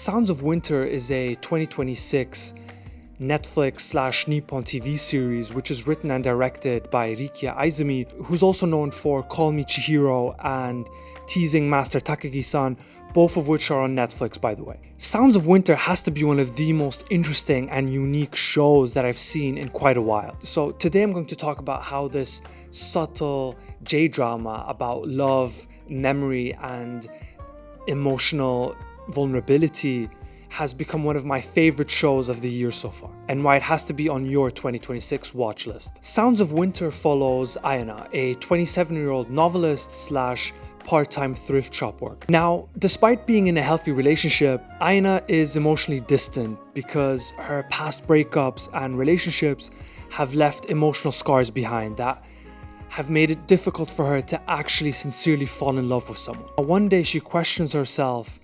Sounds of Winter is a 2026 Netflix/Nippon TV series which is written and directed by Rikiya Imaizumi, who's also known for Call Me Chihiro and Teasing Master Takagi-san, both of which are on Netflix, by the way. Sounds of Winter has to be one of the most interesting and unique shows that I've seen in quite a while. So today I'm going to talk about how this subtle J-drama about love, memory, and emotional vulnerability has become one of my favorite shows of the year so far, and why it has to be on your 2026 watch list. Sounds of Winter follows Ayana, a 27-year-old novelist slash part-time thrift shop worker. Now, despite being in a healthy relationship, Ayana is emotionally distant because her past breakups and relationships have left emotional scars behind that have made it difficult for her to actually sincerely fall in love with someone. One day she questions herself,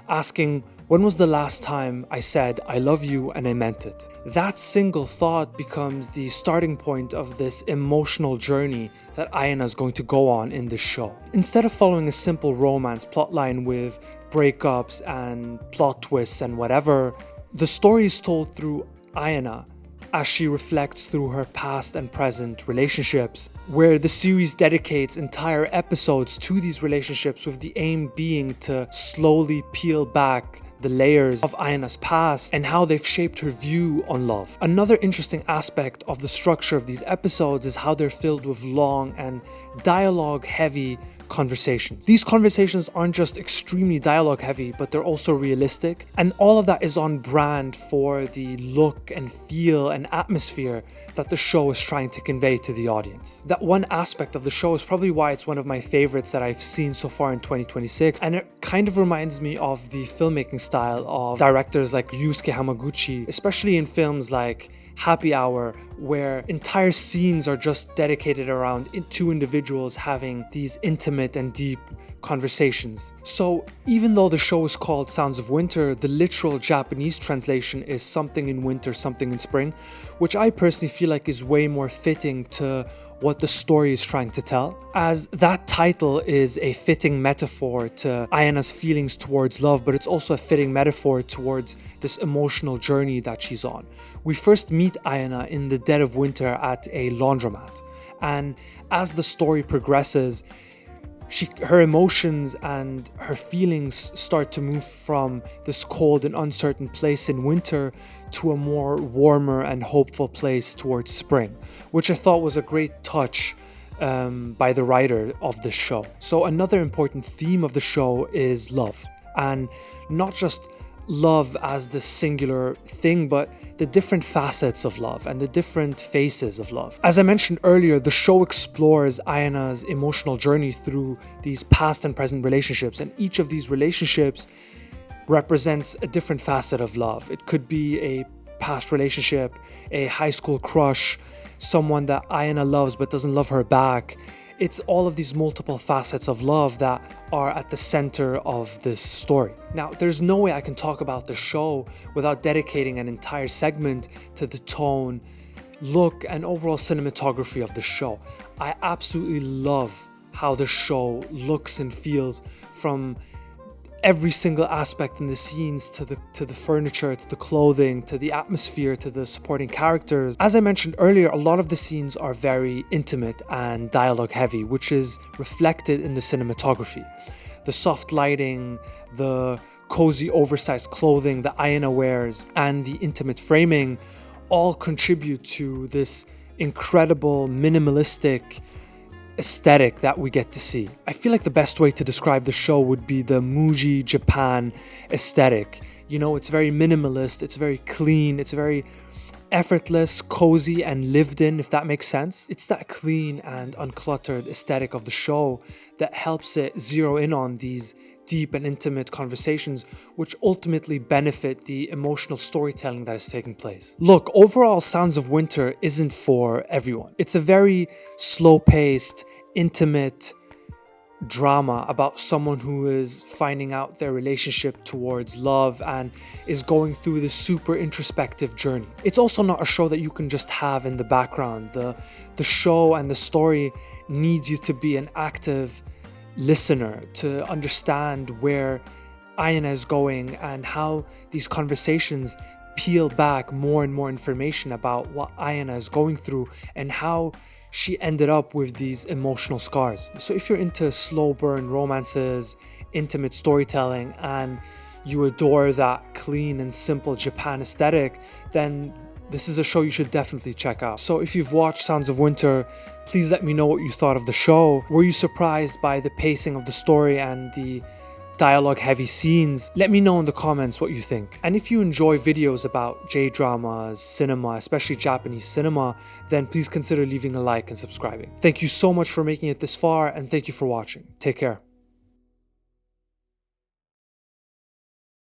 asking, when was the last time I said I love you and I meant it? That single thought becomes the starting point of this emotional journey that Ayana is going to go on in this show. Instead of following a simple romance plotline with breakups and plot twists and whatever, the story is told through Ayana as she reflects through her past and present relationships, where the series dedicates entire episodes to these relationships with the aim being to slowly peel back the layers of Ayana's past and how they've shaped her view on love. Another interesting aspect of the structure of these episodes is how they're filled with long and dialogue-heavy conversations. These conversations aren't just extremely dialogue heavy, but they're also realistic, and all of that is on brand for the look and feel and atmosphere that the show is trying to convey to the audience. That one aspect of the show is probably why it's one of my favorites that I've seen so far in 2026, and it kind of reminds me of the filmmaking style of directors like Ryusuke Hamaguchi, especially in films like Happy Hour, where entire scenes are just dedicated around two individuals having these intimate and deep conversations. So even though the show is called Sounds of Winter, the literal Japanese translation is something in winter, something in spring, which I personally feel like is way more fitting to what the story is trying to tell, as that title is a fitting metaphor to Ayana's feelings towards love, but it's also a fitting metaphor towards this emotional journey that she's on. We first meet Ayana in the dead of winter at a laundromat, and as the story progresses, her emotions and her feelings start to move from this cold and uncertain place in winter to a more warmer and hopeful place towards spring, which I thought was a great touch by the writer of the show. So another important theme of the show is love, and not just love as the singular thing, but the different facets of love and the different faces of love. As I mentioned earlier, the show explores Ayana's emotional journey through these past and present relationships, and each of these relationships represents a different facet of love. It could be a past relationship, a high school crush, someone that Ayana loves but doesn't love her back. It's all of these multiple facets of love that are at the center of this story. Now, there's no way I can talk about the show without dedicating an entire segment to the tone, look, and overall cinematography of the show. I absolutely love how the show looks and feels, from every single aspect in the scenes to the furniture, to the clothing, to the atmosphere, to the supporting characters. As I mentioned earlier, a lot of the scenes are very intimate and dialogue heavy, which is reflected in the cinematography. The soft lighting, the cozy oversized clothing that Ayana wears, and the intimate framing all contribute to this incredible minimalistic aesthetic that we get to see. I feel like the best way to describe the show would be the Muji Japan aesthetic. You know, it's very minimalist, it's very clean, it's very effortless, cozy, and lived in, if that makes sense. It's that clean and uncluttered aesthetic of the show that helps it zero in on these deep and intimate conversations, which ultimately benefit the emotional storytelling that is taking place. Look, overall, Sounds of Winter isn't for everyone. It's a very slow-paced, intimate drama about someone who is finding out their relationship towards love and is going through this super introspective journey. It's also not a show that you can just have in the background. The show and the story needs you to be an active listener to understand where Ayana is going and how these conversations peel back more and more information about what Ayana is going through and how she ended up with these emotional scars. So if you're into slow burn romances, intimate storytelling, and you adore that clean and simple Japan aesthetic, then this is a show you should definitely check out. So if you've watched Sounds of Winter, please let me know what you thought of the show. Were you surprised by the pacing of the story and the dialogue heavy scenes? Let me know in the comments what you think. And if you enjoy videos about J-dramas, cinema, especially Japanese cinema, then please consider leaving a like and subscribing. Thank you so much for making it this far, and thank you for watching. Take care.